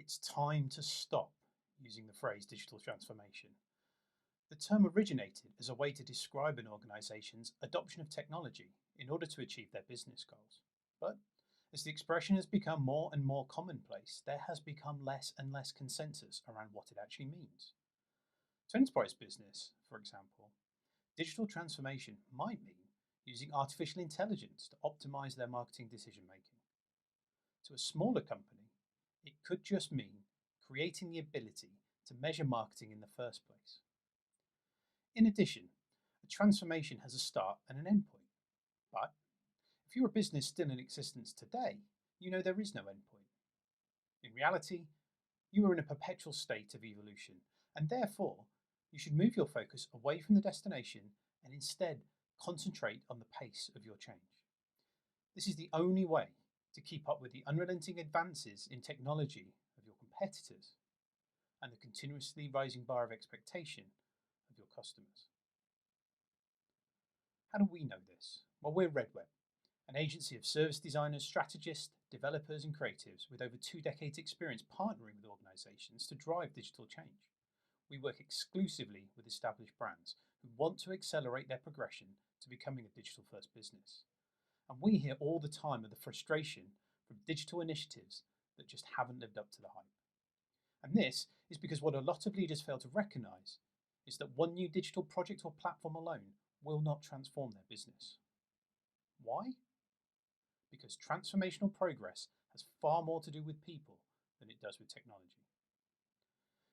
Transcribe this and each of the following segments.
It's time to stop using the phrase digital transformation. The term originated as a way to describe an organization's adoption of technology in order to achieve their business goals. But as the expression has become more and more commonplace, there has become less and less consensus around what it actually means. To enterprise business, for example, digital transformation might mean using artificial intelligence to optimize their marketing decision making. To a smaller company, it could just mean creating the ability to measure marketing in the first place. In addition, a transformation has a start and an endpoint. But if you're a business still in existence today, you know there is no endpoint. In reality, you are in a perpetual state of evolution, and therefore, you should move your focus away from the destination and instead concentrate on the pace of your change. This is the only way to keep up with the unrelenting advances in technology of your competitors and the continuously rising bar of expectation of your customers. How do we know this? Well, we're Redweb, an agency of service designers, strategists, developers, and creatives with over 2 decades' experience partnering with organizations to drive digital change. We work exclusively with established brands who want to accelerate their progression to becoming a digital first business. And we hear all the time of the frustration from digital initiatives that just haven't lived up to the hype. And this is because what a lot of leaders fail to recognize is that one new digital project or platform alone will not transform their business. Why? Because transformational progress has far more to do with people than it does with technology.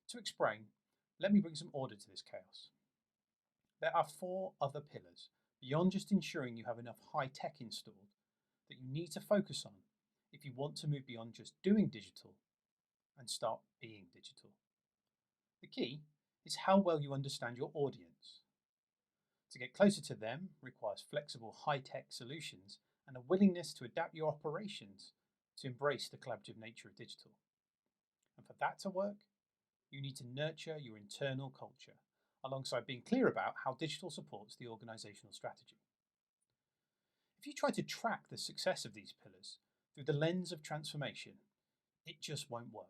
To explain, let me bring some order to this chaos. There are 4 other pillars beyond just ensuring you have enough high tech installed that you need to focus on if you want to move beyond just doing digital and start being digital. The key is how well you understand your audience. To get closer to them requires flexible high-tech solutions and a willingness to adapt your operations to embrace the collaborative nature of digital. And for that to work, you need to nurture your internal culture alongside being clear about how digital supports the organizational strategy. If you try to track the success of these pillars through the lens of transformation, it just won't work.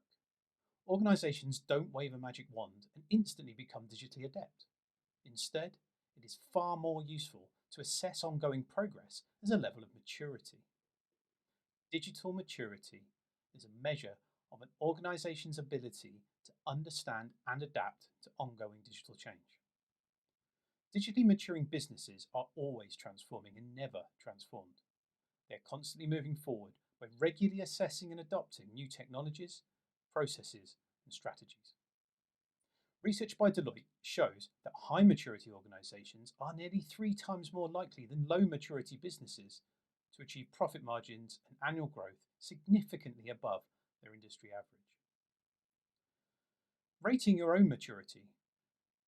Organizations don't wave a magic wand and instantly become digitally adept. Instead, it is far more useful to assess ongoing progress as a level of maturity. Digital maturity is a measure of an organization's ability to understand and adapt to ongoing digital change. Digitally maturing businesses are always transforming and never transformed. They're constantly moving forward by regularly assessing and adopting new technologies, processes, and strategies. Research by Deloitte shows that high maturity organizations are nearly 3 times more likely than low maturity businesses to achieve profit margins and annual growth significantly above their industry average. Rating your own maturity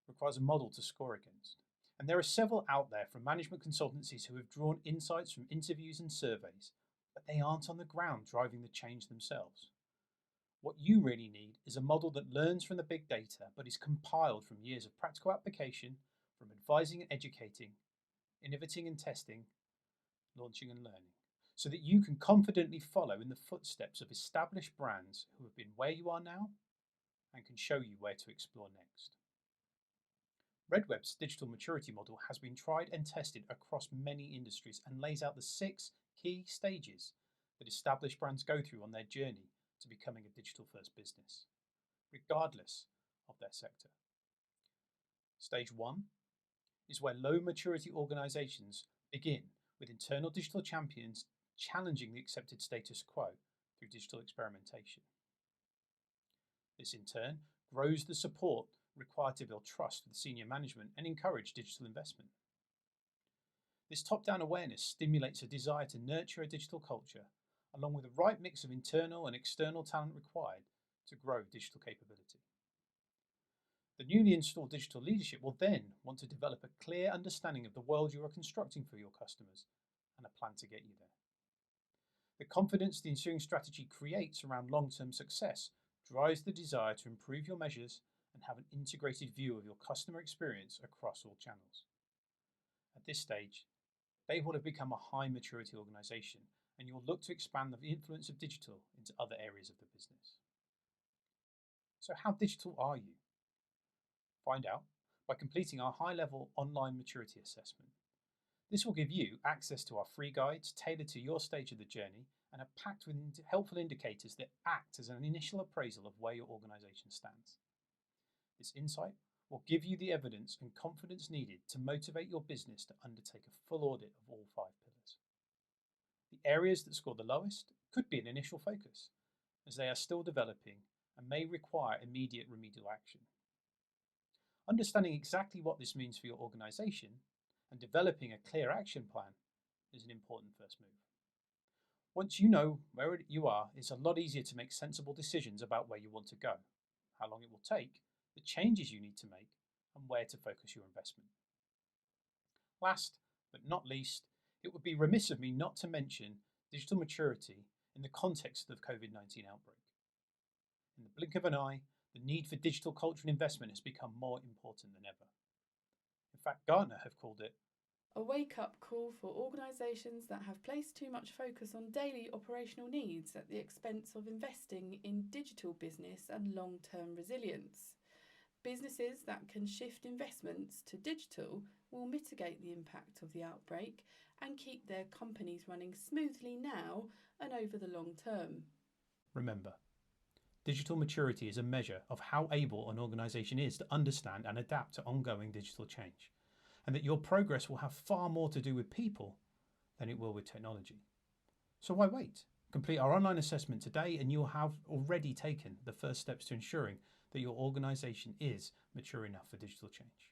requires a model to score against, and there are several out there from management consultancies who have drawn insights from interviews and surveys, but they aren't on the ground driving the change themselves. What you really need is a model that learns from the big data but is compiled from years of practical application, from advising and educating, innovating and testing, launching and learning, so that you can confidently follow in the footsteps of established brands who have been where you are now and can show you where to explore next. Redweb's digital maturity model has been tried and tested across many industries and lays out the 6 key stages that established brands go through on their journey to becoming a digital first business, regardless of their sector. Stage 1 is where low maturity organizations begin with internal digital champions challenging the accepted status quo through digital experimentation. This in turn grows the support required to build trust with senior management and encourage digital investment. This top-down awareness stimulates a desire to nurture a digital culture, along with the right mix of internal and external talent required to grow digital capability. The newly installed digital leadership will then want to develop a clear understanding of the world you are constructing for your customers and a plan to get you there. The confidence the ensuing strategy creates around long-term success drives the desire to improve your measures and have an integrated view of your customer experience across all channels. At this stage, they will have become a high maturity organization, and you'll look to expand the influence of digital into other areas of the business. So how digital are you? Find out by completing our high-level online maturity assessment. This will give you access to our free guides tailored to your stage of the journey and are packed with helpful indicators that act as an initial appraisal of where your organisation stands. This insight will give you the evidence and confidence needed to motivate your business to undertake a full audit of all 5 pillars. The areas that score the lowest could be an initial focus, as they are still developing and may require immediate remedial action. Understanding exactly what this means for your organisation and developing a clear action plan is an important first move. Once you know where you are, it's a lot easier to make sensible decisions about where you want to go, how long it will take, the changes you need to make, and where to focus your investment. Last but not least, it would be remiss of me not to mention digital maturity in the context of the COVID-19 outbreak. In the blink of an eye, the need for digital culture and investment has become more important than ever. In fact, Gartner have called it a wake-up call for organisations that have placed too much focus on daily operational needs at the expense of investing in digital business and long-term resilience. Businesses that can shift investments to digital will mitigate the impact of the outbreak and keep their companies running smoothly now and over the long term. Remember, digital maturity is a measure of how able an organisation is to understand and adapt to ongoing digital change, and that your progress will have far more to do with people than it will with technology. So why wait? Complete our online assessment today and you'll have already taken the first steps to ensuring that your organisation is mature enough for digital change.